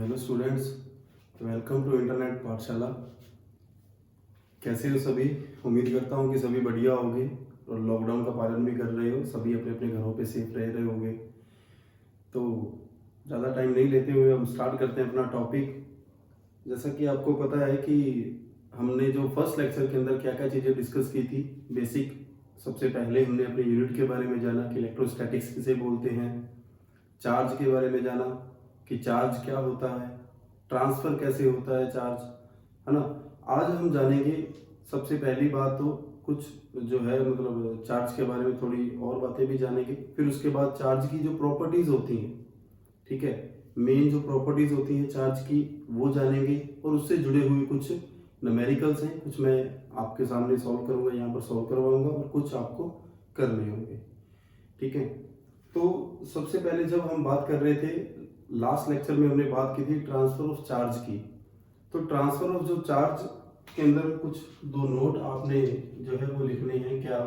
Hello students, welcome to internet Pathshala. कैसे हो सभी? उम्मीद करता हूँ कि सभी बढ़िया होंगे और लॉकडाउन का पालन भी कर रहे हो, सभी अपने अपने घरों पे सेफ रह रहे होंगे। तो ज़्यादा टाइम नहीं लेते हुए हम स्टार्ट करते हैं अपना टॉपिक। जैसा कि आपको पता है कि हमने जो फर्स्ट लेक्चर के अंदर क्या क्या चीज़ें डिस्कस की थी। बेसिक सबसे पहले हमने अपने यूनिट के बारे में जाना कि इलेक्ट्रोस्टैटिक्स किसे बोलते हैं, चार्ज के बारे में जाना कि चार्ज क्या होता है, ट्रांसफ़र कैसे होता है चार्ज, है ना। आज हम जानेंगे सबसे पहली बात तो कुछ जो है मतलब चार्ज के बारे में थोड़ी और बातें भी जानेंगे। फिर उसके बाद चार्ज की जो प्रॉपर्टीज़ होती हैं, ठीक है, मेन जो प्रॉपर्टीज़ होती हैं चार्ज की वो जानेंगे। और उससे जुड़े हुए कुछ न्यूमेरिकल्स हैं, कुछ मैं आपके सामने सॉल्व करूँगा, यहाँ पर सॉल्व करवाऊँगा और कुछ आपको करने होंगे, ठीक है। तो सबसे पहले जब हम बात कर रहे थे, लास्ट लेक्चर में हमने बात की थी ट्रांसफर ऑफ चार्ज की। तो ट्रांसफर ऑफ जो चार्ज के अंदर कुछ दो नोट आपने जो है वो लिखने हैं क्या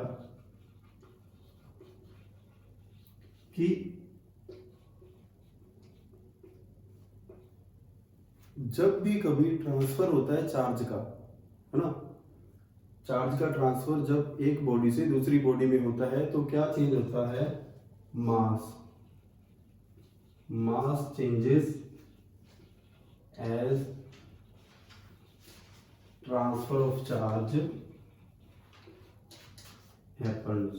कि जब भी कभी ट्रांसफर होता है चार्ज का, है ना, चार्ज का ट्रांसफर जब एक बॉडी से दूसरी बॉडी में होता है तो क्या चेंज होता है? Mass. Mass changes as transfer of charge happens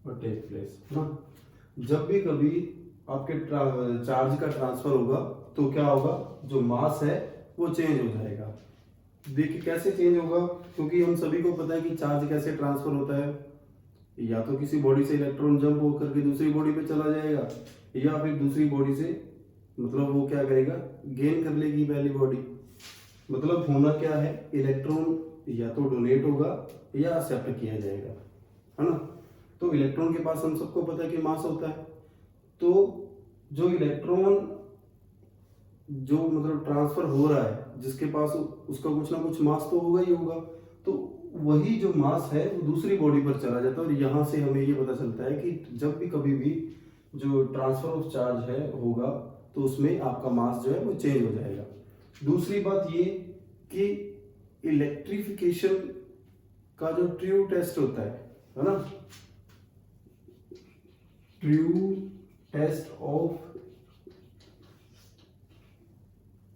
और टेक प्लेस, है ना। जब भी कभी आपके चार्ज का ट्रांसफर होगा तो क्या होगा, जो मास है वो चेंज हो जाएगा। देखिए कैसे चेंज होगा, क्योंकि हम सभी को पता है कि चार्ज कैसे ट्रांसफर होता है, या तो किसी बॉडी से इलेक्ट्रॉन जंप होकर के दूसरी बॉडी पे चला जाएगा, या फिर दूसरी बॉडी से मतलब वो क्या करेगा, गेन कर लेगी पहली बॉडी। मतलब होना क्या है, इलेक्ट्रॉन या तो डोनेट होगा या एक्सेप्ट किया जाएगा, है ना। तो इलेक्ट्रॉन के पास हम सबको पता है कि मास होता है। तो जो इलेक्ट्रॉन जो मतलब ट्रांसफर हो रहा है जिसके पास, उसका कुछ ना कुछ मास तो होगा ही होगा। तो वही जो मास है वो दूसरी बॉडी पर चला जाता है। और यहाँ से हमें ये पता चलता है कि जब भी कभी भी जो ट्रांसफर ऑफ चार्ज है होगा तो उसमें आपका मास जो है वो चेंज हो जाएगा। दूसरी बात ये कि इलेक्ट्रिफिकेशन का जो ट्रू टेस्ट होता है ना, ट्रू टेस्ट ऑफ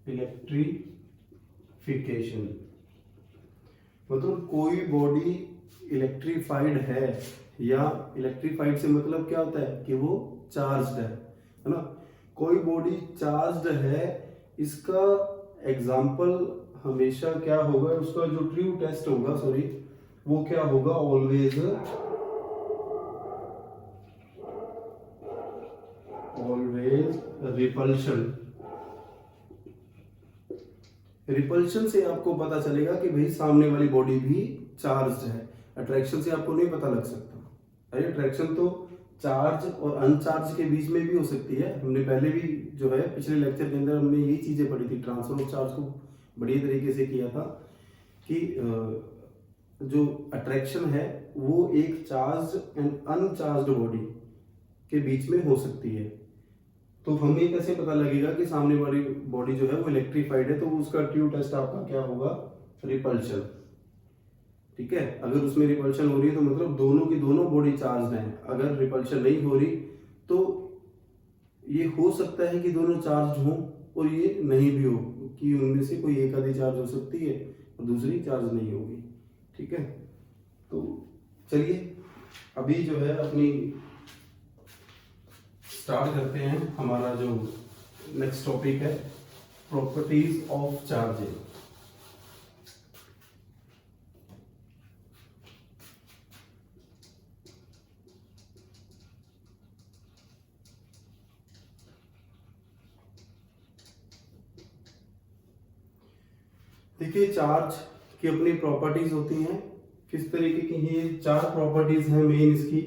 इलेक्ट्रिफिकेशन, मतलब कोई बॉडी इलेक्ट्रीफाइड है, या इलेक्ट्रीफाइड से मतलब क्या होता है कि वो चार्ज्ड है ना। कोई बॉडी चार्ज्ड है, इसका एग्जाम्पल हमेशा क्या होगा, उसका जो ट्रू टेस्ट होगा, सॉरी, वो क्या होगा, ऑलवेज रिपल्शन। रिपल्शन से आपको पता चलेगा कि भाई सामने वाली बॉडी भी चार्ज्ड है। अट्रैक्शन से आपको नहीं पता लग सकता। अरे अट्रैक्शन तो चार्ज और अनचार्ज के बीच में भी हो सकती है। हमने पहले भी जो है पिछले लेक्चर के अंदर हमने यही चीजें पढ़ी थी, ट्रांसफर ऑफ चार्ज को बढ़िया तरीके से किया था कि जो अट्रैक्शन है वो एक चार्ज एंड अनचार्ज बॉडी के बीच में हो सकती है। तो हमें कैसे पता लगेगा कि सामने वाली बॉडी जो है वो इलेक्ट्रीफाइड है? तो उसका ट्रू टेस्ट आपका क्या होगा, रिपल्शन, ठीक है। अगर उसमें रिपल्शन हो रही है तो मतलब दोनों की दोनों बॉडी चार्ज है। अगर रिपल्शन नहीं हो रही तो ये हो सकता है कि दोनों चार्ज हो और ये नहीं भी हो, कि उनमें से कोई एक आधी चार्ज हो सकती है और दूसरी चार्ज नहीं होगी, ठीक है। तो चलिए अभी जो है अपनी स्टार्ट करते हैं हमारा जो नेक्स्ट टॉपिक है, प्रॉपर्टीज ऑफ चार्जिंग। देखिए चार्ज की अपनी प्रॉपर्टीज होती हैं। किस तरीके की ये चार प्रॉपर्टीज हैं मेन इसकी।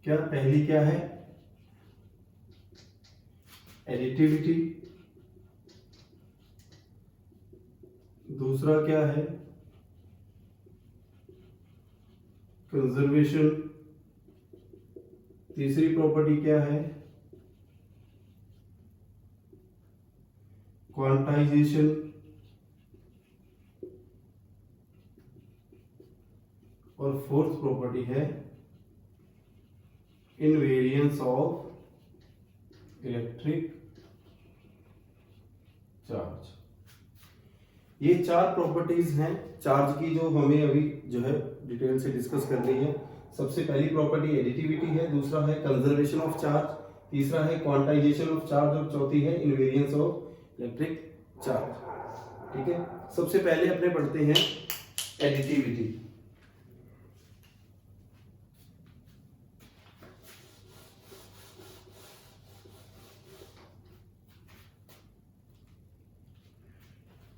क्या पहली क्या है, एडिटिविटी। दूसरा क्या है, कंजर्वेशन। तीसरी प्रॉपर्टी क्या है, क्वांटाइजेशन और फोर्थ प्रॉपर्टी है इनवेरियंस ऑफ इलेक्ट्रिक चार्ज। ये चार प्रॉपर्टीज हैं चार्ज की जो हमें अभी जो है डिटेल से डिस्कस करनी है। सबसे पहली प्रॉपर्टी एडिटिविटी है, दूसरा है कंजर्वेशन ऑफ चार्ज, तीसरा है क्वांटाइजेशन ऑफ चार्ज और चौथी है इनवेरियंस ऑफ इलेक्ट्रिक चार्ज। ठीक है, सबसे पहले अपने पढ़ते हैं एडिटिविटी।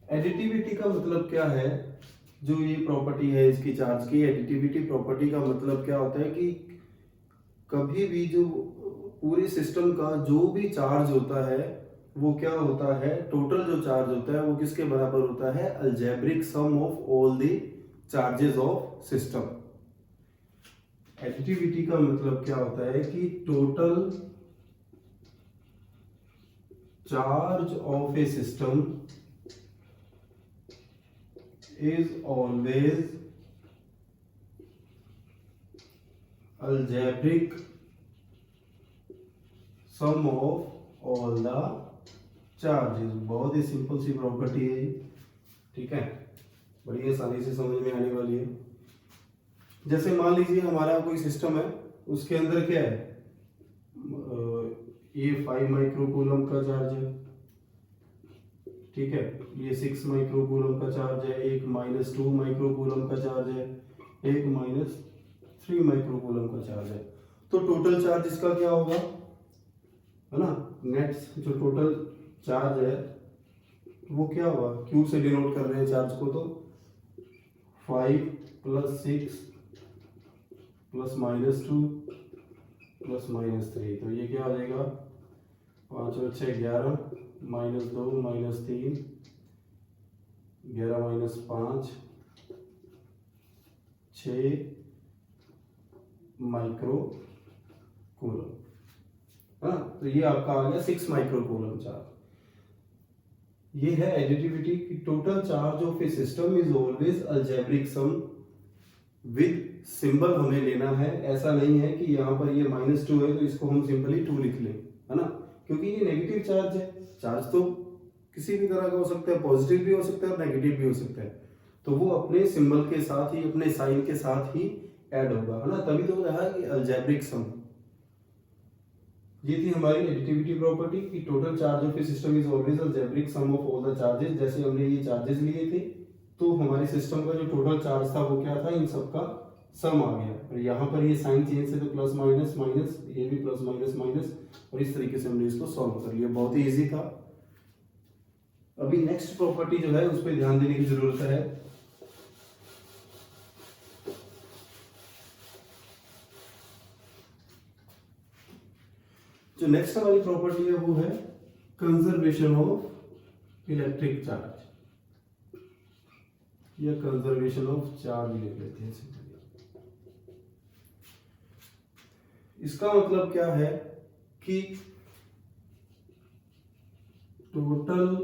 एडिटिविटी का मतलब क्या है? जो ये प्रॉपर्टी है इसकी चार्ज की, एडिटिविटी प्रॉपर्टी का मतलब क्या होता है कि कभी भी जो पूरे सिस्टम का जो भी चार्ज होता है वो क्या होता है, टोटल जो चार्ज होता है वो किसके बराबर होता है? Algebraic sum of all the charges of system. Additivity का मतलब क्या होता है कि total charge of a system is always algebraic sum of all the charges। बहुत ही सिंपल सी प्रॉपर्टी है ये, ठीक है, बड़ी आसानी से समझ में आने वाली है। जैसे मान लीजिए हमारा कोई सिस्टम है, उसके अंदर क्या है, ये 5 माइक्रोकूलम का चार्ज है, ठीक है, ये 6 माइक्रोकूलम का चार्ज है, एक -2 माइक्रोकूलम का चार्ज है, एक -3 माइक्रोकूलम का चार्ज है। तो टोटल चार्ज इसका क्या होगा, है ना, नेट जो टोटल चार्ज है वो क्या होगा, क्यू से डिनोट कर रहे हैं चार्ज को, तो 5 + 6 + -2 + -3, तो ये क्या आ जाएगा, 5 और 6 11, -2 -3 11 - 5 6 माइक्रोकूलम, हाँ, तो ये आपका आ गया 6 माइक्रोकूलम चार्ज। ये है एडिटिविटी की total charge of a system is always algebraic sum with symbol हमें लेना है। ऐसा नहीं है कि यहाँ पर ये -2 है तो इसको हम सिंपली 2 लिख लें, है ना, क्योंकि ये नेगेटिव चार्ज है। चार्ज तो किसी भी तरह का हो सकता है, पॉजिटिव भी हो सकता है और नेगेटिव भी हो सकता है, तो वो अपने सिंबल के साथ ही, अपने साइन के साथ ही ऐड होगा, है ना, तभी तो रहा कि अलजेब्रिक सम। ये थी हमारी एडिटिविटी प्रॉपर्टी कि total charge of a system is always algebraic sum of all the charges. जैसे हमने ये चार्जेस लिए थे तो हमारे सिस्टम का जो टोटल चार्ज था वो क्या था, इन सब का सम आ गया। और यहाँ पर ये साइन चेंज से तो प्लस माइनस माइनस, ये भी प्लस माइनस माइनस, और इस तरीके से हमने इसको सॉल्व कर लिया। बहुत ही इजी था। अभी नेक्स्ट प्रॉपर्टी जो है उस पर ध्यान देने की जरूरत है। जो नेक्स्ट हमारी प्रॉपर्टी है वो है कंजर्वेशन ऑफ इलेक्ट्रिक चार्ज, या कंजर्वेशन ऑफ चार्ज ले लेते हैं। इसका मतलब क्या है कि total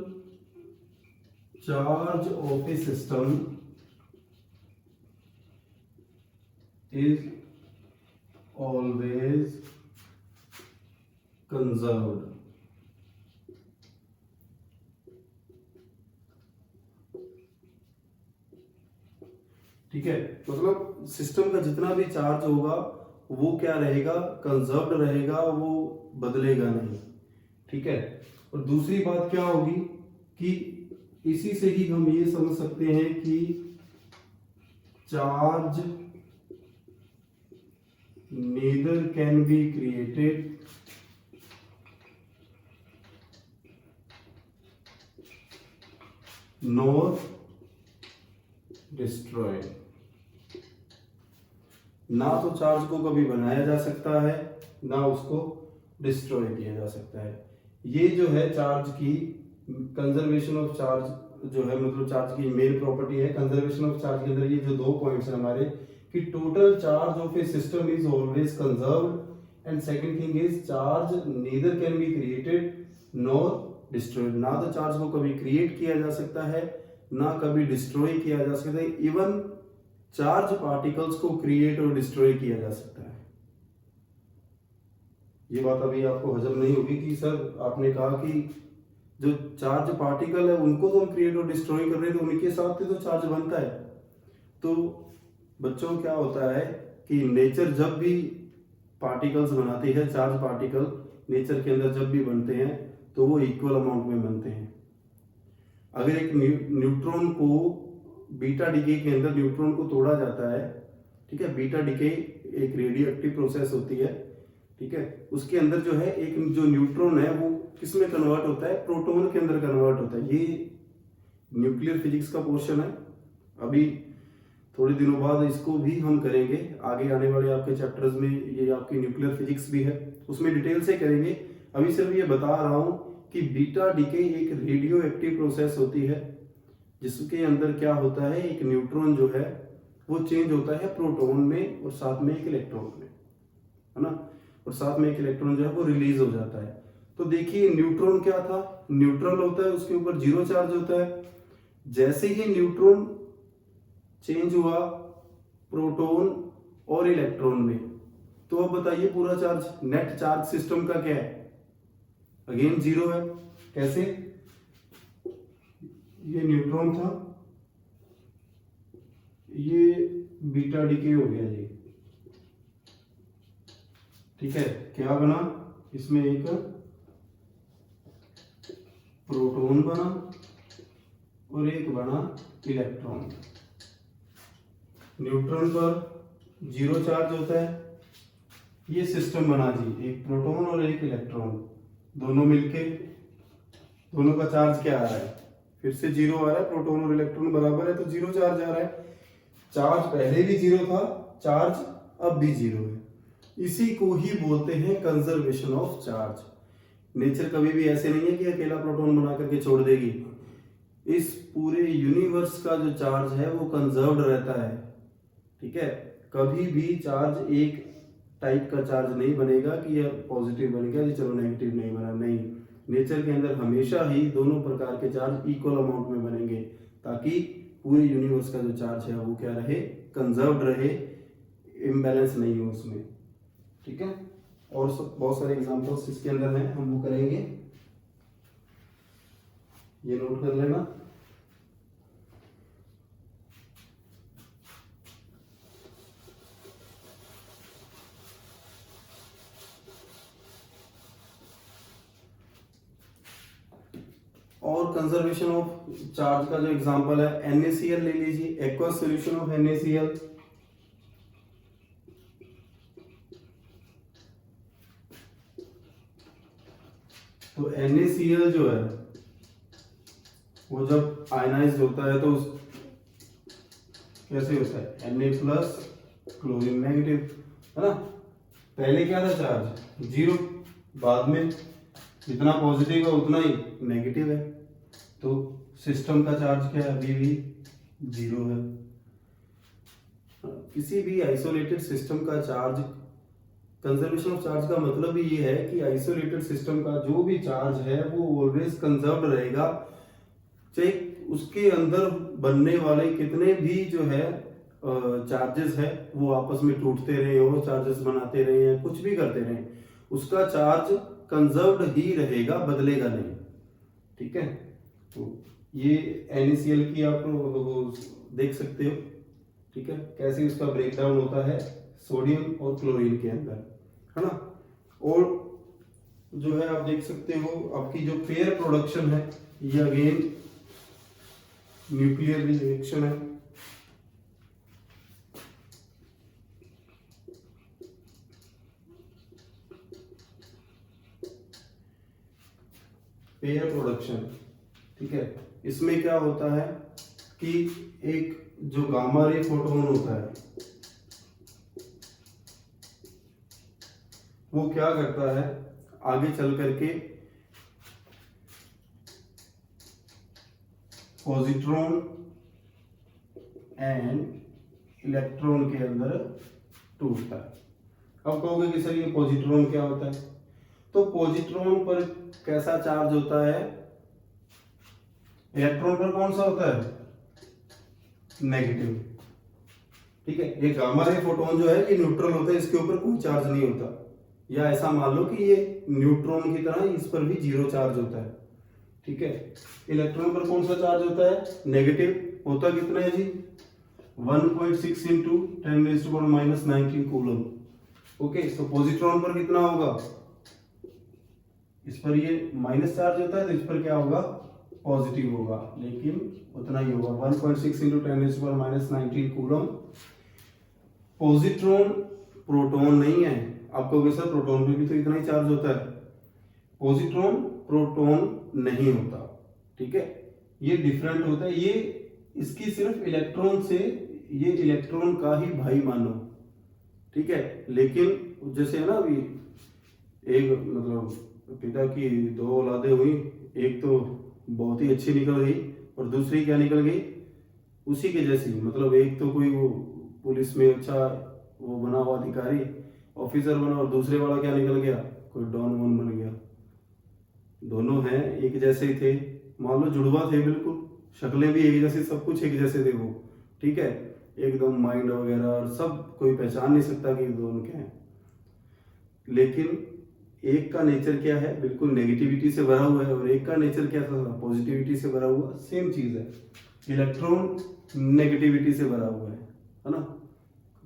charge of a system is always conserved. ठीक है, मतलब सिस्टम का जितना भी चार्ज होगा वो क्या रहेगा, कंजर्व्ड रहेगा, वो बदलेगा नहीं। ठीक है, और दूसरी बात क्या होगी कि इसी से ही हम ये समझ सकते हैं कि charge neither can be created nor destroyed। ना तो चार्ज को कभी बनाया जा सकता है, ना उसको डिस्ट्रॉय किया जा सकता है। ये जो है चार्ज की कंजर्वेशन ऑफ चार्ज जो है, मतलब चार्ज की मेन प्रॉपर्टी है। कंजर्वेशन ऑफ चार्ज के अंदर ये जो 2 पॉइंट्स हैं हमारे कि total charge of a system is always conserved, and second thing is charge neither can be created nor destroyed. ना तो चार्ज को कभी क्रिएट किया जा सकता है, ना कभी डिस्ट्रॉय किया जा सकता है। इवन चार्ज पार्टिकल्स को क्रिएट और डिस्ट्रॉय किया जा सकता है। ये बात अभी आपको हजम नहीं होगी कि सर आपने कहा कि जो चार्ज पार्टिकल है उनको तो हम क्रिएट और डिस्ट्रॉय कर रहे हैं, तो उनके साथ ही तो चार्ज बनता है। तो बच्चों क्या होता है कि नेचर जब भी पार्टिकल्स बनाती है, चार्ज पार्टिकल नेचर के अंदर जब भी बनते हैं तो वो इक्वल अमाउंट में बनते हैं। अगर एक न्यूट्रॉन को बीटा डिके के अंदर न्यूट्रॉन को तोड़ा जाता है, ठीक है, बीटा डिके एक रेडियो एक्टिव प्रोसेस होती है, ठीक है, उसके अंदर जो है एक जो न्यूट्रॉन है वो किस में कन्वर्ट होता है, प्रोटॉन के अंदर कन्वर्ट होता है। ये न्यूक्लियर फिजिक्स का पोर्शन है। अभी थोड़े दिनों बाद इसको भी हम करेंगे, आगे आने वाले आपके चैप्टर्स में ये आपकी न्यूक्लियर फिजिक्स भी है, उसमें डिटेल से करेंगे। अभी सिर्फ ये बता रहा हूं कि बीटा डिके एक रेडियो एक्टिव प्रोसेस होती है, जिसके अंदर क्या होता है, एक न्यूट्रॉन जो है वो चेंज होता है प्रोटॉन में और साथ में एक इलेक्ट्रॉन में, है ना, और साथ में एक इलेक्ट्रॉन जो है वो रिलीज हो जाता है। तो देखिए न्यूट्रॉन क्या था, न्यूट्रल होता है, उसके ऊपर जीरो चार्ज होता है। जैसे ही न्यूट्रॉन चेंज हुआ प्रोटॉन और इलेक्ट्रॉन में, तो अब बताइए पूरा चार्ज, नेट चार्ज सिस्टम का क्या है, अगेन जीरो है। कैसे, ये न्यूट्रॉन था, ये बीटा डिके हो गया जी, ठीक है, क्या बना, इसमें एक प्रोटॉन बना और एक बना इलेक्ट्रॉन। न्यूट्रॉन पर जीरो चार्ज होता है, ये सिस्टम बना जी, एक प्रोटॉन और एक इलेक्ट्रॉन, दोनों मिलके, दोनों का चार्ज क्या आ रहा है, फिर से जीरो आ रहा है, प्रोटॉन और इलेक्ट्रॉन बराबर है तो जीरो चार्ज आ रहा है। चार्ज पहले भी जीरो था, चार्ज अब भी जीरो है। इसी को ही बोलते हैं कंजर्वेशन ऑफ चार्ज। नेचर कभी भी ऐसे नहीं है कि अकेला प्रोटॉन बना करके छोड़ देगी। इस पूरे यूनिवर्स का जो चार्ज है वो कंजर्व्ड रहता है, ठीक है, कभी भी चार्ज एक टाइप का चार्ज नहीं बनेगा कि यह पॉजिटिव बन गया जी चलो नेगेटिव नहीं बना, नहीं, नेचर के अंदर हमेशा ही दोनों प्रकार के चार्ज इक्वल अमाउंट में बनेंगे, ताकि पूरे यूनिवर्स का जो चार्ज है वो क्या रहे, कंजर्व्ड रहे, इम्बैलेंस नहीं हो उसमें, ठीक है। और बहुत सारे एग्जांपल्स इसके अंदर हैं, हम वो करेंगे, ये नोट कर लेना। और कंजर्वेशन ऑफ चार्ज का जो एग्जांपल है NaCl ले लीजिए, एक्वस सॉल्यूशन ऑफ NaCl, तो NaCl जो है वो जब आयनाइज होता है तो कैसे होता है, Na प्लस क्लोरीन नेगेटिव, है ना। पहले क्या था चार्ज जीरो, बाद में जितना पॉजिटिव है उतना ही नेगेटिव है, तो सिस्टम का चार्ज क्या है, अभी भी जीरो है। किसी भी आइसोलेटेड सिस्टम का चार्ज, कंजर्वेशन ऑफ चार्ज का मतलब ही ये है कि आइसोलेटेड सिस्टम का जो भी चार्ज है वो ऑलवेज कंजर्व्ड रहेगा, चाहे उसके अंदर बनने वाले कितने भी जो है चार्जेस है वो आपस में टूटते रहे हो, चार्जेस बनाते रहे हैं, कुछ भी करते रहे, उसका चार्ज कंजर्व्ड ही रहेगा, बदलेगा नहीं, ठीक है। तो ये NaCl की आप देख सकते हो, ठीक है, कैसे उसका ब्रेकडाउन होता है सोडियम और क्लोरीन के अंदर, है ना। और जो है आप देख सकते हो आपकी जो पेयर प्रोडक्शन है ये अगेन न्यूक्लियर रिएक्शन है, पेयर प्रोडक्शन, ठीक है। इसमें क्या होता है कि एक जो गामा रे फोटोन होता है वो क्या करता है, आगे चल करके पॉजिट्रॉन एंड इलेक्ट्रॉन के अंदर टूटता है। अब कहोगे कि सर ये पॉजिट्रॉन क्या होता है, तो पॉजिट्रॉन पर कैसा चार्ज होता है, इलेक्ट्रॉन पर कौन सा होता है, नेगेटिव। ठीक है, ये गामा रे फोटोन जो है ये न्यूट्रल होता है, इसके ऊपर कोई चार्ज नहीं होता। या ऐसा मान लो कि ये न्यूट्रॉन की तरह इस पर भी जीरो चार्ज होता है। ठीक है, इलेक्ट्रॉन पर कौन सा चार्ज होता है, नेगेटिव। होता कितना है जी, 1.6 इंटू 10⁻⁻19 कूलम। ओके, तो पॉजिट्रॉन पर कितना होगा, इस पर ये माइनस चार्ज होता है तो इस पर क्या होगा, पॉजिटिव होगा, लेकिन उतना ही होगा 1.6 इंटू 10⁻⁻19 कूलम। पॉजिट्रॉन प्रोटॉन नहीं है। आपको सर प्रोटॉन पे भी तो इतना ही चार्ज होता है, पॉजिट्रॉन प्रोटॉन नहीं होता। ठीक है, ये डिफरेंट होता है, ये इसकी सिर्फ इलेक्ट्रॉन से, ये इलेक्ट्रॉन का ही भाई मानो। ठीक है, लेकिन जैसे है ना अभी एक मतलब पिता की दो औलादें हुई, एक तो बहुत ही अच्छी निकल गई और दूसरी क्या निकल गई, उसी के जैसी। मतलब एक तो कोई वो पुलिस में अच्छा वो बना हुआ अधिकारी ऑफिसर बना, और दूसरे वाला क्या निकल गया, कोई डॉन वॉन बन गया। दोनों हैं एक जैसे ही थे, मान लो जुड़वा थे बिल्कुल, शक्लें भी एक जैसी, सब कुछ एक जैसे थे वो। ठीक है, एकदम माइंड वगैरह और सब कोई पहचान नहीं सकता कि दोनों क्या हैं। लेकिन एक का नेचर क्या है, बिल्कुल नेगेटिविटी से भरा हुआ है, और एक का नेचर क्या था, पॉजिटिविटी से भरा हुआ। सेम चीज है, इलेक्ट्रॉन नेगेटिविटी से भरा हुआ है ना।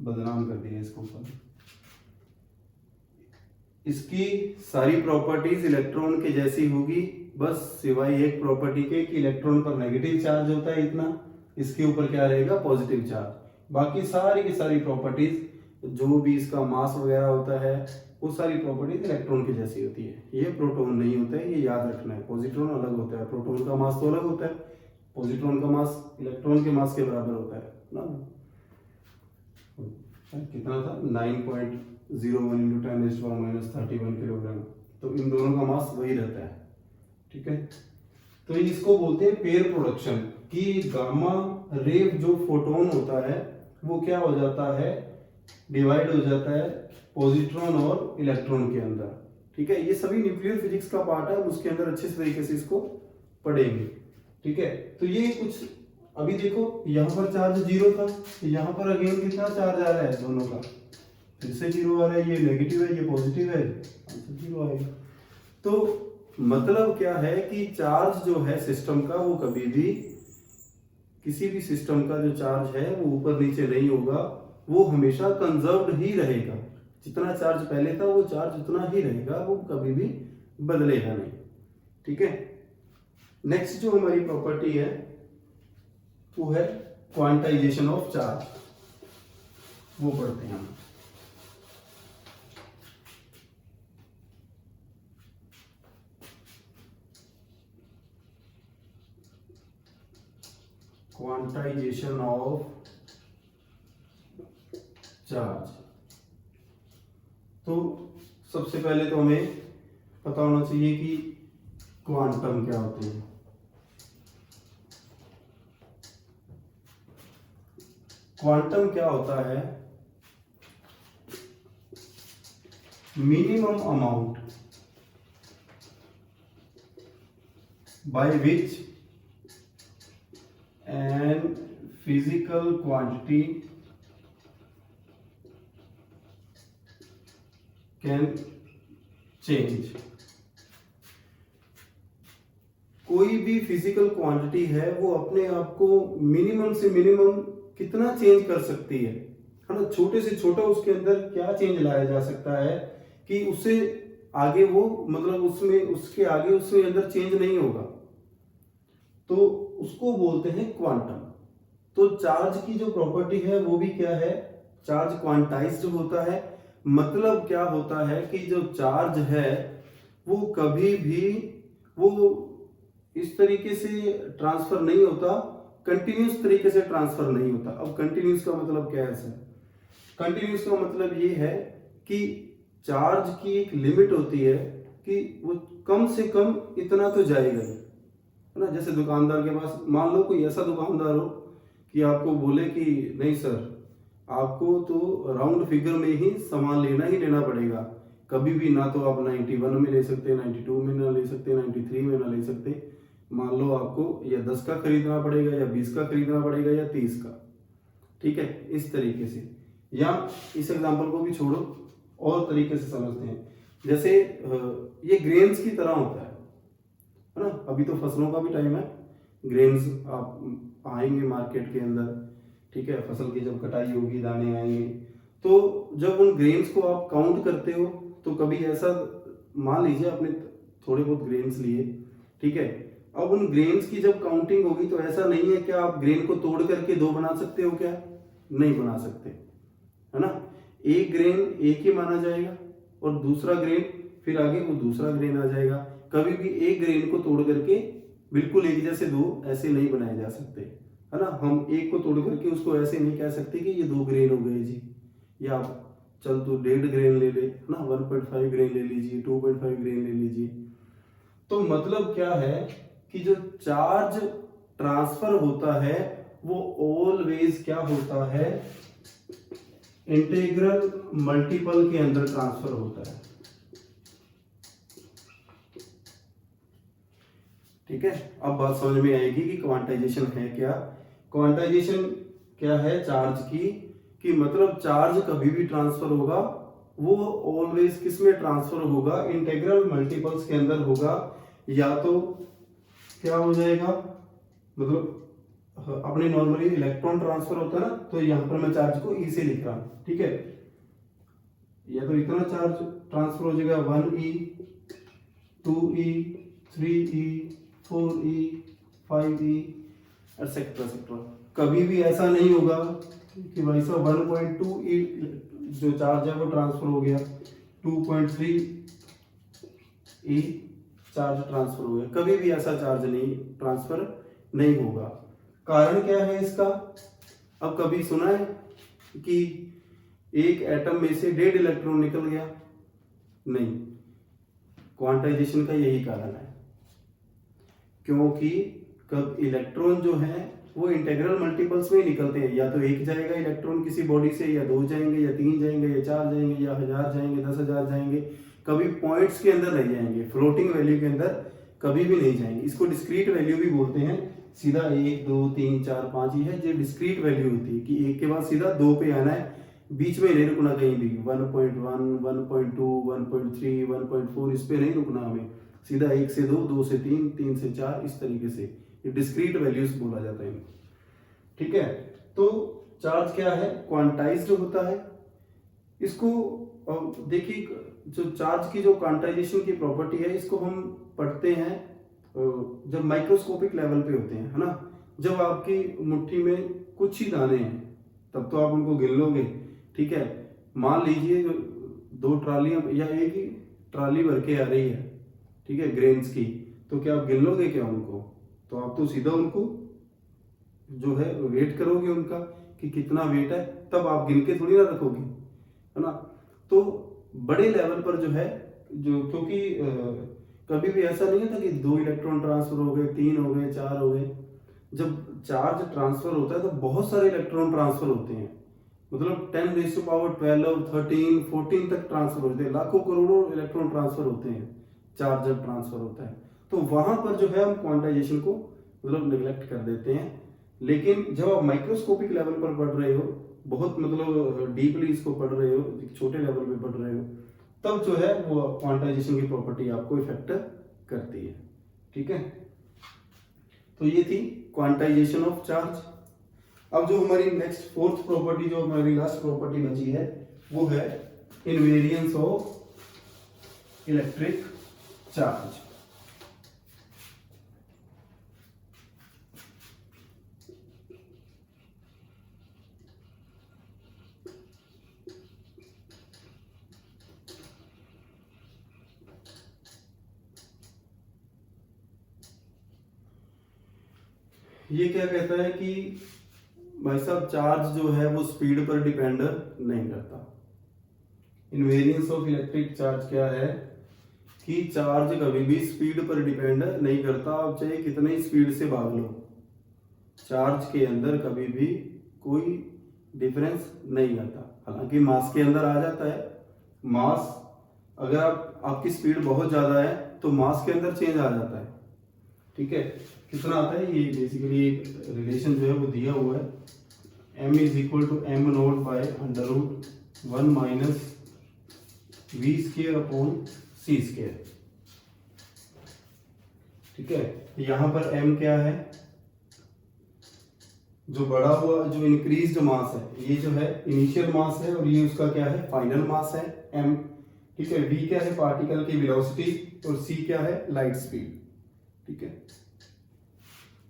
बदनाम कर दिया इसको ऊपर। इसकी सारी प्रॉपर्टीज इलेक्ट्रॉन के जैसी होगी, बस सिवाय एक प्रॉपर्टी के कि इलेक्ट्रॉन पर नेगेटिव चार्ज होता है इतना, इसके ऊपर क्या रहेगा, पॉजिटिव चार्ज। बाकी सारी की सारी प्रॉपर्टीज, जो भी इसका मास वगैरह होता है, वो सारी प्रॉपर्टीज इलेक्ट्रॉन की जैसी होती है। ये प्रोटॉन नहीं होता है, ये याद रखना है। पॉजिट्रॉन अलग होता है, प्रोटॉन का मास तो अलग होता है, पॉजिट्रॉन का मास इलेक्ट्रॉन के मास के बराबर होता है ना। कितना था, 9.01 इंटू 10⁻⁻31 किलोग्राम। तो इन दोनों का मास वही रहता है। ठीक है, तो इसको बोलते हैं पेयर प्रोडक्शन, कि गामा रे जो फोटोन होता है वो क्या हो जाता है, डिवाइड हो जाता है पॉजिट्रॉन और इलेक्ट्रॉन के अंदर। ठीक है, ये सभी न्यूक्लियर फिजिक्स का पार्ट है, उसके अंदर अच्छे तरीके से इसको पढ़ेंगे। ठीक है, तो ये कुछ अभी देखो, यहाँ पर चार्ज जीरो था, यहाँ पर अगेन कितना चार्ज आ रहा है, दोनों का फिर से जीरो आ रहा है। ये नेगेटिव है, ये पॉजिटिव है, जीरो आएगा। तो मतलब क्या है कि चार्ज जो है सिस्टम का, वो कभी भी, किसी भी सिस्टम का जो चार्ज है वो ऊपर नीचे नहीं होगा, वो हमेशा कंजर्व्ड ही रहेगा। जितना चार्ज पहले था वो चार्ज उतना ही रहेगा, वो कभी भी बदलेगा नहीं। ठीक है, नेक्स्ट जो हमारी प्रॉपर्टी है वो है क्वांटाइजेशन ऑफ चार्ज, वो पढ़ते हैं हम। Quantization of charge. तो सबसे पहले तो हमें पता होना चाहिए कि क्वांटम क्या होते हैं। क्वांटम क्या होता है, minimum amount by which N physical quantity can change. कोई भी फिजिकल क्वांटिटी है वो अपने आप को मिनिमम से मिनिमम कितना चेंज कर सकती है ना। छोटे से छोटा उसके अंदर क्या चेंज लाया जा सकता है कि उससे आगे वो, मतलब उसमें, उसके आगे उसमें अंदर चेंज नहीं होगा, तो उसको बोलते हैं क्वांटम। तो चार्ज की जो प्रॉपर्टी है वो भी क्या है, चार्ज क्वांटाइज्ड होता है। मतलब क्या होता है कि जो चार्ज है वो कभी भी वो इस तरीके से ट्रांसफर नहीं होता, कंटिन्यूस तरीके से ट्रांसफर नहीं होता। अब कंटिन्यूस का मतलब क्या है सर, कंटिन्यूस का मतलब ये है कि चार्ज की एक लिमिट होती है कि वो कम से कम इतना तो जाएगा ही, है ना। जैसे दुकानदार के पास, मान लो कोई ऐसा दुकानदार हो कि आपको बोले कि नहीं सर, आपको तो राउंड फिगर में ही सामान लेना ही लेना पड़ेगा, कभी भी ना तो आप 91 में ले सकते, 92 में ना ले सकते, 93 में ना ले सकते, मान लो आपको या 10 का खरीदना पड़ेगा या 20 का खरीदना पड़ेगा या 30 का, ठीक है, इस तरीके से। या इस एग्जांपल को भी छोड़ो, और तरीके से समझते हैं। जैसे ये ग्रेन्स की तरह होता है ना। अभी तो फसलों का भी टाइम है, ग्रेन्स आप आएंगे मार्केट के अंदर, ठीक है, फसल की जब कटाई होगी, दाने आएंगे, तो जब उन ग्रेन्स को आप काउंट करते हो तो कभी ऐसा मान लीजिए आपने थोड़े बहुत ग्रेन्स लिए, ठीक है, अब उन ग्रेन्स की जब काउंटिंग होगी तो ऐसा नहीं है क्या आप ग्रेन को तोड़ करके दो बना सकते हो, क्या नहीं बना सकते, है ना। एक ग्रेन एक ही माना जाएगा और दूसरा ग्रेन फिर आगे वो दूसरा ग्रेन आ जाएगा। कभी भी एक ग्रेन को तोड़ करके बिल्कुल एक जैसे दो ऐसे नहीं बनाए जा सकते, है ना। हम एक को तोड़ करके उसको ऐसे नहीं कह सकते कि ये 2 ग्रेन हो गए जी, या चल तो 1.5 ग्रेन ले ले, है ना, 1.5 ग्रेन ले लीजिए, 2.5 ग्रेन ले लीजिए। तो मतलब क्या है कि जो चार्ज ट्रांसफर होता है वो ऑलवेज क्या होता है, इंटीग्रल मल्टीपल के अंदर ट्रांसफर होता है, ठीक है। अब बात समझ में आएगी कि क्वांटाइजेशन है क्या। क्वांटाइजेशन क्या है चार्ज की, कि मतलब चार्ज कभी भी ट्रांसफर होगा वो ऑलवेज किस में ट्रांसफर होगा, इंटीग्रल मल्टीपल्स के अंदर होगा। या तो क्या हो जाएगा, मतलब अपने नॉर्मली इलेक्ट्रॉन ट्रांसफर होता है ना, तो यहां पर मैं चार्ज को ई से लिख रहा हूं, ठीक है। या तो इतना चार्ज ट्रांसफर हो जाएगा 1e 2e 3e 4e 5e etcetera. कभी भी ऐसा नहीं होगा कि भाई साहब 1.2e जो चार्ज है वो ट्रांसफर हो गया, 2.3e चार्ज ट्रांसफर हो गया, कभी भी ऐसा चार्ज नहीं ट्रांसफर नहीं होगा। कारण क्या है इसका, अब कभी सुना है कि एक एटम में से 1.5 इलेक्ट्रॉन निकल गया, नहीं। क्वांटाइजेशन का यही कारण है, क्योंकि कब इलेक्ट्रॉन जो है वो इंटीग्रल मल्टीपल्स में ही निकलते हैं। या तो एक जाएगा इलेक्ट्रॉन किसी बॉडी से, या 2 जाएंगे, या 3 जाएंगे, या 4 जाएंगे, या 1000 जाएंगे, 10,000 जाएंगे, कभी पॉइंट्स के अंदर नहीं जाएंगे, फ्लोटिंग वैल्यू के अंदर कभी भी नहीं जाएंगे। इसको डिस्क्रीट वैल्यू भी बोलते हैं। सीधा 1 2 3 4 5 ही है, जो डिस्क्रीट वैल्यू होती है कि 1 के बाद सीधा 2 पे आना है, बीच में नहीं रुकना कहीं भी। 1.1 1.2 1.3 1.4 इस पे नहीं रुकना हमें, सीधा 1 से 2 2 से 3 3 से 4 इस तरीके से। ये डिस्क्रीट वैल्यूज बोला जाता है इनको, ठीक है। तो चार्ज क्या है, क्वांटाइज्ड होता है। इसको देखिए, जो चार्ज की जो क्वांटाइजेशन की प्रॉपर्टी है, इसको हम पढ़ते हैं जब माइक्रोस्कोपिक लेवल पे होते हैं, है ना। जब आपकी मुट्ठी में कुछ ही दाने हैं तब तो आप उनको गिन लोगे, ठीक है। मान लीजिए 2 ट्रालियां या एक ही ट्राली भर के आ रही है, ठीक है, ग्रेन्स की, तो क्या आप गिन लोगे क्या उनको, तो आप तो सीधा उनको जो है वेट करोगे उनका कि कितना वेट है, तब आप गिन के थोड़ी ना रखोगे, है ना। तो बड़े लेवल पर जो है, जो क्योंकि कभी भी ऐसा नहीं था कि 2 इलेक्ट्रॉन ट्रांसफर हो गए, 3 हो गए, 4 हो गए। जब चार्ज ट्रांसफर होता है तो बहुत सारे इलेक्ट्रॉन ट्रांसफर होते हैं, मतलब 10⁻12 13 14 तक ट्रांसफर होते हैं, लाखों करोड़ों इलेक्ट्रॉन ट्रांसफर होते हैं चार्ज जब ट्रांसफर होता है। तो वहां पर जो है हम क्वांटाइजेशन को मतलब निगलेक्ट कर देते हैं। लेकिन जब आप माइक्रोस्कोपिक लेवल पर पढ़ रहे हो, बहुत मतलब डीपली इसको पढ़ रहे हो, छोटे लेवल पे पढ़ रहे हो, तब जो है वो क्वांटाइजेशन की प्रॉपर्टी आपको इफेक्ट करती है, ठीक है। तो ये थी क्वांटाइजेशन ऑफ चार्ज। अब जो हमारी नेक्स्ट 4th प्रॉपर्टी, जो हमारी लास्ट प्रॉपर्टी बची है, वो है इनवेरियंस ऑफ इलेक्ट्रिक चार्ज। ये क्या कहता है कि भाई साहब चार्ज जो है वो स्पीड पर डिपेंड नहीं करता। इनवेरियंस ऑफ इलेक्ट्रिक चार्ज क्या है कि चार्ज कभी भी स्पीड पर डिपेंड नहीं करता, आप चाहे कितनी स्पीड से भाग लो, चार्ज के अंदर कभी भी कोई डिफरेंस नहीं आता। हालांकि मास के अंदर आ जाता है, मास अगर आपकी स्पीड बहुत ज्यादा है तो मास के अंदर चेंज आ जाता है, ठीक है, कितना आता है, ये बेसिकली एक रिलेशन जो है वो दिया हुआ है, m is equal to m not by under root 1 minus v square upon c square. ठीक है, यहाँ पर m क्या है, जो बढ़ा हुआ जो इंक्रीज्ड मास है, ये जो है इनिशियल मास है और ये उसका क्या है, फाइनल मास है m। ठीक है, v क्या है, पार्टिकल की वेलोसिटी, और c क्या है, लाइट स्पीड। ठीक है,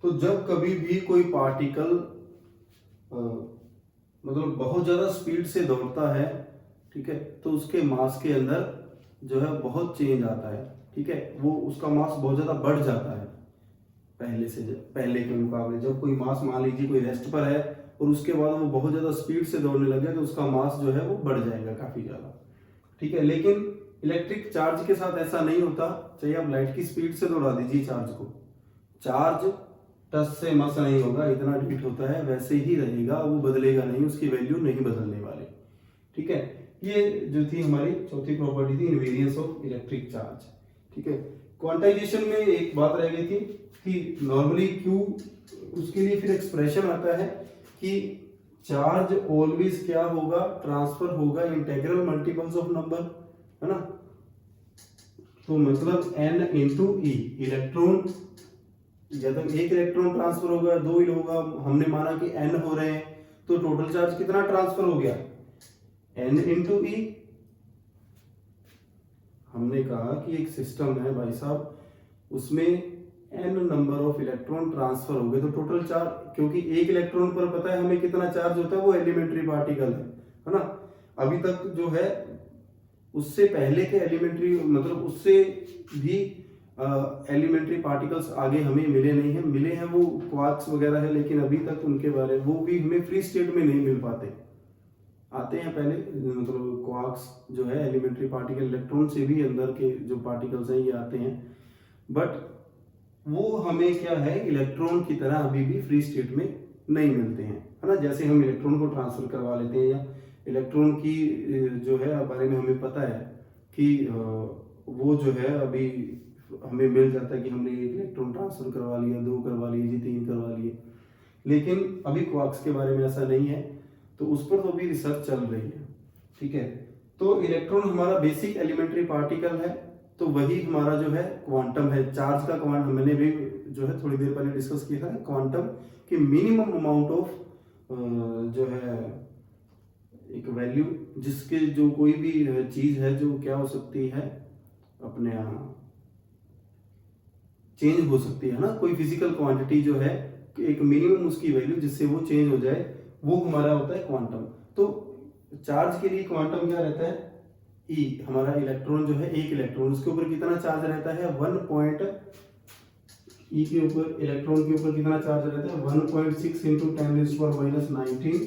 तो जब कभी भी कोई पार्टिकल मतलब बहुत ज्यादा स्पीड से दौड़ता है, ठीक है, तो उसके मास के अंदर जो है बहुत चेंज आता है। ठीक है, वो उसका मास बहुत ज्यादा बढ़ जाता है पहले के मुकाबले। जब कोई मास मान लीजिए कोई रेस्ट पर है और उसके बाद वो बहुत ज्यादा स्पीड से दौड़ने लगे तो उसका मास जो है वो बढ़ जाएगा काफी ज्यादा। ठीक है, लेकिन इलेक्ट्रिक चार्ज के साथ ऐसा नहीं होता। चाहे आप लाइट की स्पीड से दौड़ा दीजिए चार्ज को, चार्ज टच से मस नहीं होगा, इतना हीट होता है वैसे ही रहेगा, वो बदलेगा नहीं, उसकी वैल्यू नहीं बदलने वाली। ठीक है, ये जो थी हमारी चौथी प्रॉपर्टी थी, इनवेरियंस ऑफ इलेक्ट्रिक चार्ज। ठीक है, क्वांटाइजेशन में एक बात रह गई थी कि नॉर्मली क्यू, उसके लिए फिर एक्सप्रेशन आता है कि चार्ज ऑलवेज क्या होगा, ट्रांसफर होगा इंटेग्रल मल्टीपल्स ऑफ नंबर, है ना। तो मतलब n इंटू ई, इलेक्ट्रॉन या तो एक इलेक्ट्रॉन ट्रांसफर होगा, दो ही होगा, हमने माना कि n हो रहे हैं, तो टोटल चार्ज कितना ट्रांसफर हो गया, n इंटू ई। हमने कहा कि एक सिस्टम है भाई साहब, उसमें n number of electron transfer हो गए, तो टोटल चार्ज, क्योंकि एक इलेक्ट्रॉन पर पता है हमें कितना चार्ज होता है, वो एलिमेंट्री पार्टिकल है ना। अभी तक जो है उससे पहले के एलिमेंट्री, मतलब उससे भी एलिमेंट्री पार्टिकल्स आगे हमें मिले नहीं हैं, मिले हैं वो क्वार्क्स वगैरह है, लेकिन अभी तक उनके बारे वो भी हमें फ्री स्टेट में नहीं मिल पाते। आते हैं पहले, मतलब क्वार्क्स जो है एलिमेंट्री पार्टिकल, इलेक्ट्रॉन से भी अंदर के जो पार्टिकल्स हैं ये आते हैं, बट वो हमें क्या है, इलेक्ट्रॉन की तरह अभी भी फ्री स्टेट में नहीं मिलते हैं, है ना। जैसे हम इलेक्ट्रॉन को ट्रांसफर करवा लेते हैं, या इलेक्ट्रॉन की जो है बारे में हमें पता है कि वो जो है अभी हमें मिल जाता है कि हमने एक इलेक्ट्रॉन ट्रांसफर करवा लिया, दो करवा लिए जी, तीन करवा लिए, लेकिन अभी क्वार्क्स के बारे में ऐसा नहीं है, तो उस पर तो अभी रिसर्च चल रही है। ठीक है, तो इलेक्ट्रॉन हमारा बेसिक एलिमेंट्री पार्टिकल है, तो वही हमारा जो है क्वांटम है। चार्ज का क्वांटम मैंने भी जो है थोड़ी देर पहले डिस्कस किया था, क्वांटम की मिनिमम अमाउंट ऑफ जो है एक वैल्यू, जिसके जो कोई भी चीज है जो क्या हो सकती है, अपने यहाँ चेंज हो सकती है ना, कोई फिजिकल क्वांटिटी जो है, एक मिनिमम उसकी वैल्यू जिससे वो चेंज हो जाए, वो हमारा होता है क्वांटम। तो चार्ज के लिए क्वांटम क्या रहता है, ई। हमारा इलेक्ट्रॉन जो है, एक इलेक्ट्रॉन, उसके ऊपर कितना चार्ज रहता है, 1 पॉइंट, ई के ऊपर, इलेक्ट्रॉन के ऊपर कितना चार्ज रहता है, 1.6 इंटू 10⁻⁻19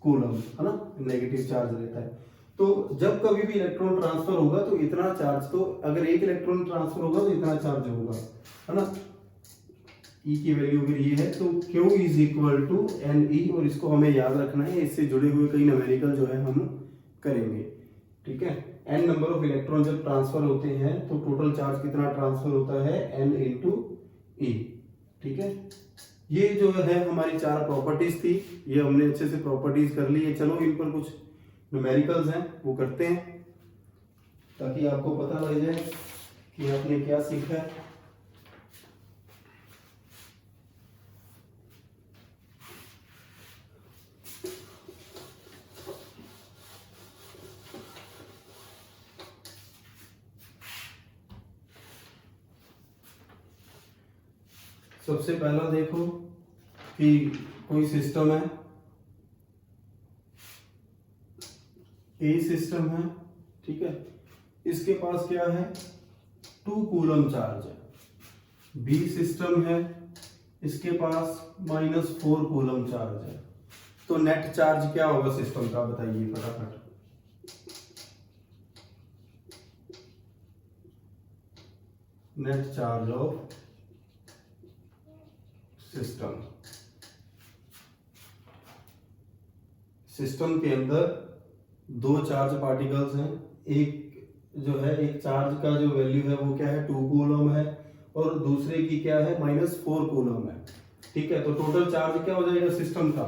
कूलम, है ना, नेगेटिव चार्ज रहता है। तो जब कभी भी इलेक्ट्रॉन ट्रांसफर होगा तो इतना चार्ज, तो अगर एक इलेक्ट्रॉन ट्रांसफर होगा तो इतना चार्ज होगा, है ना। ई की वैल्यू अगर ये है तो Q is equal to n e, और इसको हमें याद रखना है, इससे जुड़े हुए कई न्यूमेरिकल जो है हम करेंगे। ठीक है, n नंबर ऑफ इलेक्ट्रॉन जब ट्रांसफर होते हैं तो टोटल चार्ज कितना ट्रांसफर होता है, n इंटू ई। ठीक है, ये जो है हमारी 4 प्रॉपर्टीज थी, ये हमने अच्छे से प्रॉपर्टीज कर ली है। चलो इन पर कुछ न्यूमेरिकल्स हैं वो करते हैं, ताकि आपको पता लग जाए कि आपने क्या सीखा है। सबसे पहला देखो कि कोई सिस्टम है, ए सिस्टम है, ठीक है, इसके पास क्या है, 2 कूलम चार्ज है। बी सिस्टम है, इसके पास -4 कूलम चार्ज है। तो नेट चार्ज क्या होगा सिस्टम का, बताइए फटाफट। Net charge of system, system के अंदर 2 चार्ज पार्टिकल्स हैं। एक जो है, एक चार्ज का जो वैल्यू है वो क्या है, 2 कूलम है, और दूसरे की क्या है -4 कूलम है। ठीक है, तो टोटल चार्ज क्या हो जाएगा सिस्टम का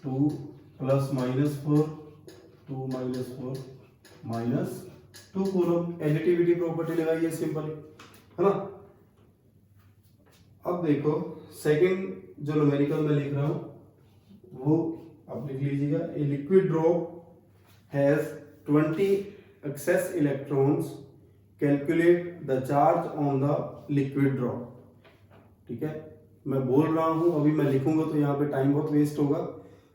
2 + -4 2 - 4 -2 कूलम। एडिटिविटी प्रॉपर्टी लगाइए सिंपल, है ना। अब देखो सेकंड जो न्यूमेरिकल में लिख रहा हूं वो आप लिख लीजिएगा। A liquid drop has 20 excess electrons, calculate the charge on the liquid drop. ठीक है, मैं बोल रहा हूं, अभी मैं लिखूंगा तो यहाँ पे टाइम बहुत वेस्ट होगा,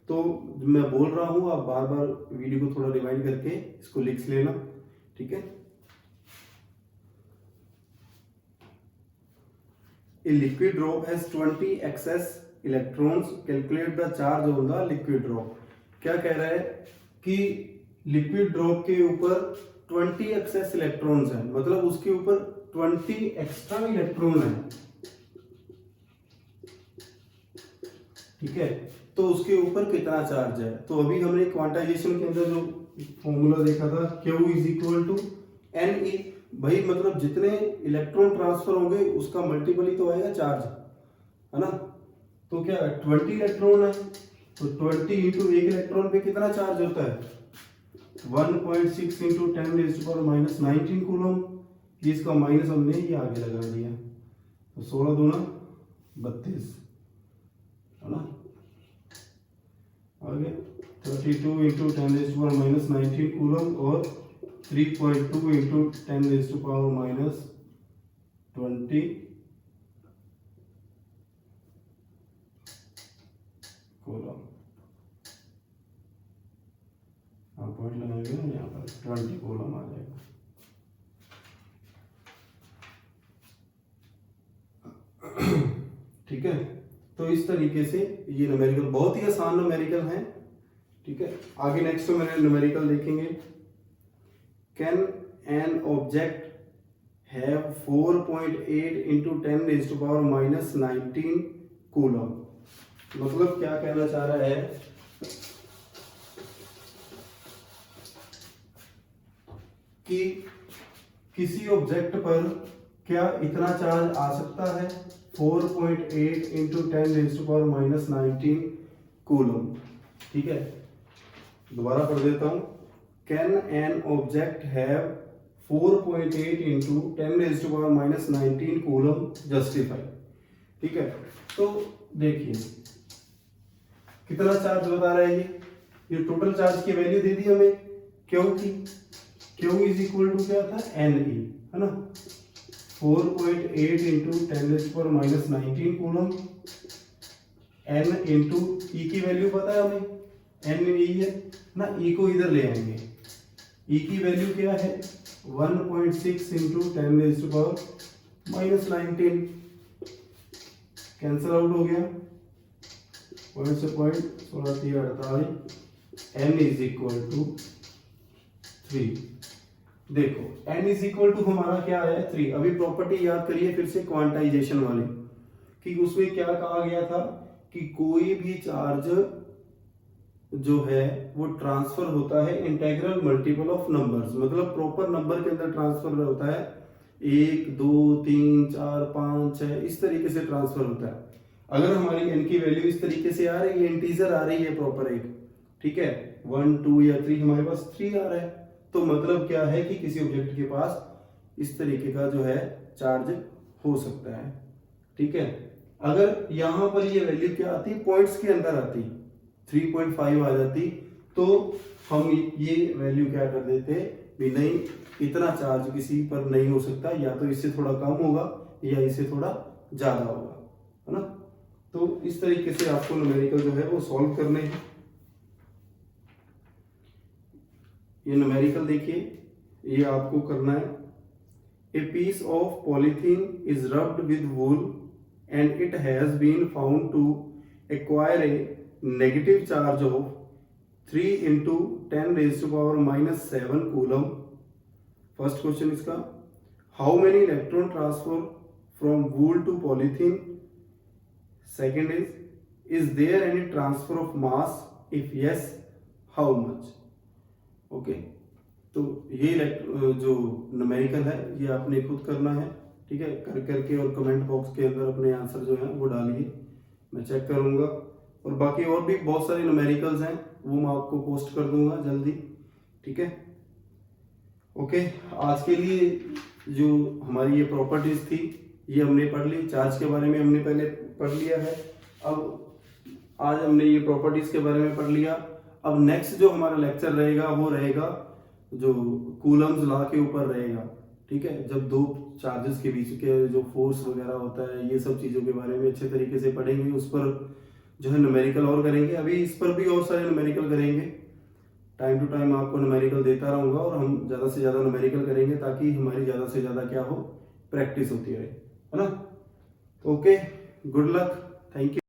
तो मैं बोल रहा हूं, आप बार बार वीडियो को थोड़ा रिवाइंड करके इसको लिख लेना। ठीक है, A liquid drop has 20 excess electrons. Calculate the charge on the liquid drop. क्या कह रहा है कि लिक्विड ड्रॉप के ऊपर 20 एक्सेस इलेक्ट्रॉन्स हैं, मतलब उसके ऊपर 20 एक्स्ट्रा इलेक्ट्रॉन हैं। ठीक है, तो उसके ऊपर कितना चार्ज है। तो अभी हमने क्वांटाइजेशन के अंदर जो फॉर्मूला देखा था Q = Ne, भाई मतलब जितने इलेक्ट्रॉन ट्रांसफर होंगे उसका मल्टीपल ही तो आएगा चार्ज, है ना। तो क्या 20 इलेक्ट्रॉन है, तो 20 इंटू एक इलेक्ट्रॉन पे कितना चार्ज होता है 1.6 इंटू 10⁻⁻19 कूलम। इसका माइनस हमने ये आगे लगा दिया, तो 16 दूना 32, है ना। आगे 32 इंटू 10⁻⁻19 कूलम और 3.2 इंटू 10⁻⁻20 कूलम। आप पॉइंट लगाएंगे ना यहाँ पर 20 कूलम आ जाएगा। ठीक है, तो इस तरीके से ये न्यूमेरिकल बहुत ही आसान न्यूमेरिकल है। ठीक है, आगे नेक्स्ट न्यूमेरिकल देखेंगे। Can an object have 4.8 into 10⁻⁻19 coulomb. मतलब क्या कहना चाह रहा है कि किसी ऑब्जेक्ट पर क्या इतना चार्ज आ सकता है 4.8 into 10⁻⁻19 कूलम। ठीक है, दोबारा पढ़ देता हूं। Can an object have 4.8 into 10⁻⁻19 coulomb justify. ठीक है, तो देखिए कितना चार्ज बता रहा है ये टोटल चार्ज की वैल्यू दे दी हमें Q की। Q = क्या था Ne, है ना। 4.8 into 10⁻⁻19 coulomb, N into E की वैल्यू पता है हमें, N E है ना। E को इधर ले आएंगे, E की वैल्यू क्या है 1.6 इंटू 10⁻⁻19, कैंसल आउट हो गया, पॉइंट से पॉइंट 16×3=48, N = 3। देखो N हमारा क्या है 3। अभी प्रॉपर्टी याद करिए फिर से क्वांटाइजेशन वाली, कि उसमें क्या कहा गया था कि कोई भी चार्ज जो है वो ट्रांसफर होता है इंटीग्रल मल्टीपल ऑफ नंबर्स, मतलब प्रॉपर नंबर के अंदर ट्रांसफर होता है 1 2 3 4 5 6 इस तरीके से ट्रांसफर होता है। अगर हमारी n की वैल्यू इस तरीके से आ रही है, इंटीजर आ रही है प्रॉपर एक, ठीक है 1 2 या 3, हमारे पास 3 आ रहा है, तो मतलब क्या है कि किसी ऑब्जेक्ट के पास इस तरीके का जो है चार्ज हो सकता है। ठीक है, अगर यहां पर ये वैल्यू क्या आती पॉइंट्स के अंदर आती 3.5 आ जाती, तो हम ये वैल्यू क्या कर देते भी नहीं, इतना चार्ज किसी पर नहीं हो सकता, या तो इससे थोड़ा कम होगा या इससे थोड़ा ज्यादा होगा, है ना। तो इस तरीके से आपको न्यूमेरिकल जो है वो सॉल्व करने हैं। ये न्यूमेरिकल देखिए, ये आपको करना है। A piece of polythene is rubbed with wool and it has been found to acquire a negative charge of 3 into 10⁻⁻7 coulomb. First question इसका, how many electron transfer from wool to polythene. Second is there any transfer of mass, if yes how much. Okay, तो ये जो numerical है ये आपने खुद करना है। ठीक है, कर करके और कमेंट बॉक्स के अंदर अपने आंसर जो हैं वो डालिए, मैं चेक करूँगा। और बाकी और भी बहुत सारे न्यूमेरिकल्स हैं, वो मैं आपको पोस्ट कर दूंगा जल्दी, ठीक है। ओके, आज के लिए जो हमारी ये प्रॉपर्टीज थी ये हमने पढ़ ली। चार्ज के बारे में हमने पहले पढ़ लिया है, अब आज हमने ये प्रॉपर्टीज के बारे में पढ़ लिया। अब नेक्स्ट जो हमारा लेक्चर रहेगा वो रहेगा जो कूलम्स लॉ के ऊपर रहेगा, ठीक है। जब दो चार्जेस के बीच के जो फोर्स वगैरह होता है, ये सब चीज़ों के बारे में अच्छे तरीके से पढ़ेंगे, उस पर जो है न्यूमेरिकल और करेंगे। अभी इस पर भी और सारे न्यूमेरिकल करेंगे, टाइम टू टाइम आपको न्यूमेरिकल देता रहूँगा और हम ज़्यादा से ज़्यादा न्यूमेरिकल करेंगे ताकि हमारी ज़्यादा से ज़्यादा क्या हो, प्रैक्टिस होती रहे, है ना। Okay, good luck, thank you.